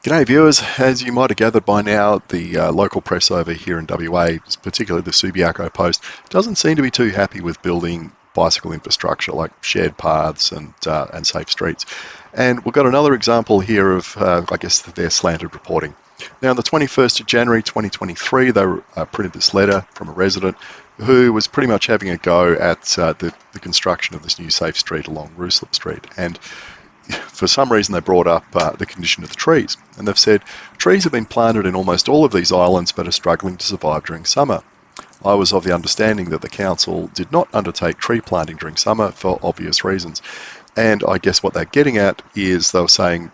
G'day viewers, as you might have gathered by now, the local press over here in WA, particularly the Subiaco Post, doesn't seem to be too happy with building bicycle infrastructure like shared paths and safe streets. And we've got another example here of, I guess, their slanted reporting. Now, on the 21st of January 2023, they printed this letter from a resident who was pretty much having a go at the construction of this new safe street along Ruislip Street. And for some reason they brought up the condition of the trees, and they've said trees have been planted in almost all of these islands but are struggling to survive during summer. I was of the understanding that the council did not undertake tree planting during summer for obvious reasons, and I guess what they're getting at is they were saying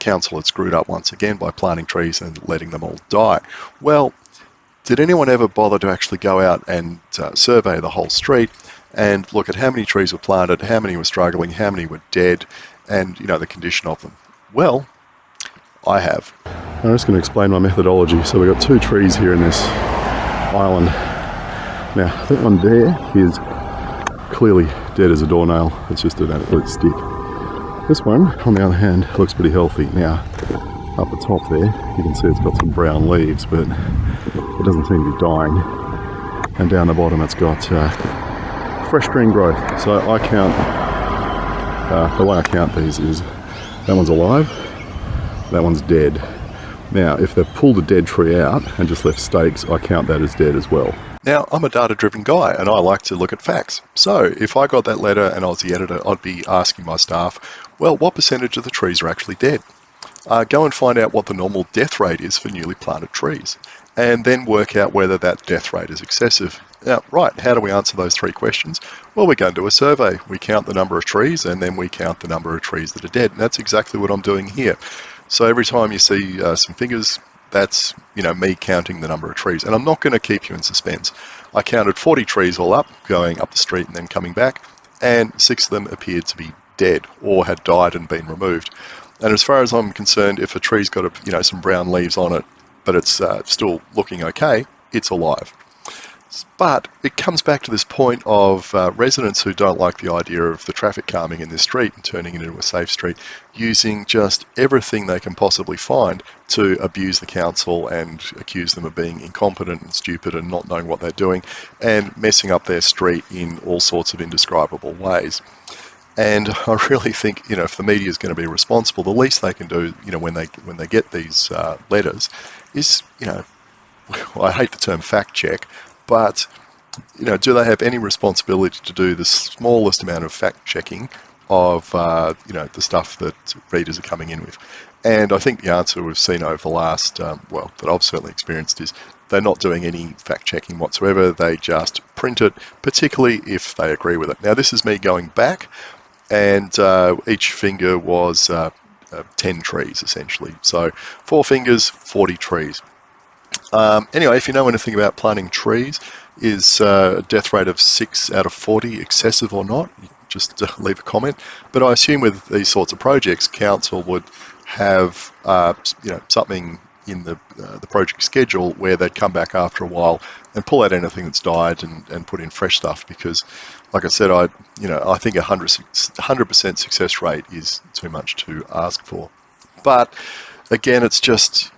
council had screwed up once again by planting trees and letting them all die. Well, did anyone ever bother to actually go out and survey the whole street and look at how many trees were planted, how many were struggling, how many were dead, and the condition of them? Well, I have. I'm just going to explain my methodology. So we've got two trees here in this island. Now, that one there is clearly dead as a doornail. It's just an absolute stick. This one, on the other hand, looks pretty healthy. Now, up the top there, you can see it's got some brown leaves, but it doesn't seem to be dying. And down the bottom, it's got fresh green growth. So I count, the way I count these is that one's alive, that one's dead. Now, if they've pulled a dead tree out and just left stakes, I count that as dead as well. Now, I'm a data-driven guy and I like to look at facts. So if I got that letter and I was the editor, I'd be asking my staff, well, what percentage of the trees are actually dead? Go and find out what the normal death rate is for newly planted trees, and then work out whether that death rate is excessive. Now, right, how do we answer those three questions? Well, we go and do a survey. We count the number of trees, and then we count the number of trees that are dead. And that's exactly what I'm doing here. So every time you see some fingers, that's me counting the number of trees. And I'm not going to keep you in suspense. I counted 40 trees all up, going up the street and then coming back, and 6 of them appeared to be dead or had died and been removed. And as far as I'm concerned, if a tree's got some brown leaves on it, but it's still looking okay, it's alive. But it comes back to this point of residents who don't like the idea of the traffic calming in this street and turning it into a safe street, using just everything they can possibly find to abuse the council and accuse them of being incompetent and stupid and not knowing what they're doing and messing up their street in all sorts of indescribable ways. And I really think, if the media is going to be responsible, the least they can do, when they get these letters, is, I hate the term fact check, but do they have any responsibility to do the smallest amount of fact checking of the stuff that readers are coming in with? And I think the answer we've seen over the last, that I've certainly experienced, is they're not doing any fact checking whatsoever. They just print it, particularly if they agree with it. Now, this is me going back, and each finger was 10 trees essentially. So 4 fingers, 40 trees. Anyway, if you know anything about planting trees, is a death rate of 6 out of 40 excessive or not? Just leave a comment. But I assume with these sorts of projects, council would have something in the project schedule where they'd come back after a while and pull out anything that's died and put in fresh stuff, because like I said, I think 100% success rate is too much to ask for. But again, it's just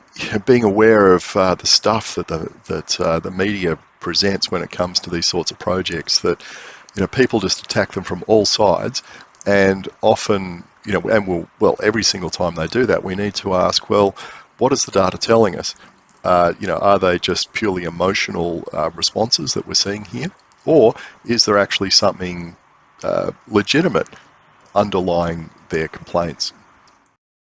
being aware of the stuff that the media presents when it comes to these sorts of projects, that people just attack them from all sides, and often every single time they do that, we need to ask, well, what is the data telling us? Are they just purely emotional responses that we're seeing here? Or is there actually something legitimate underlying their complaints?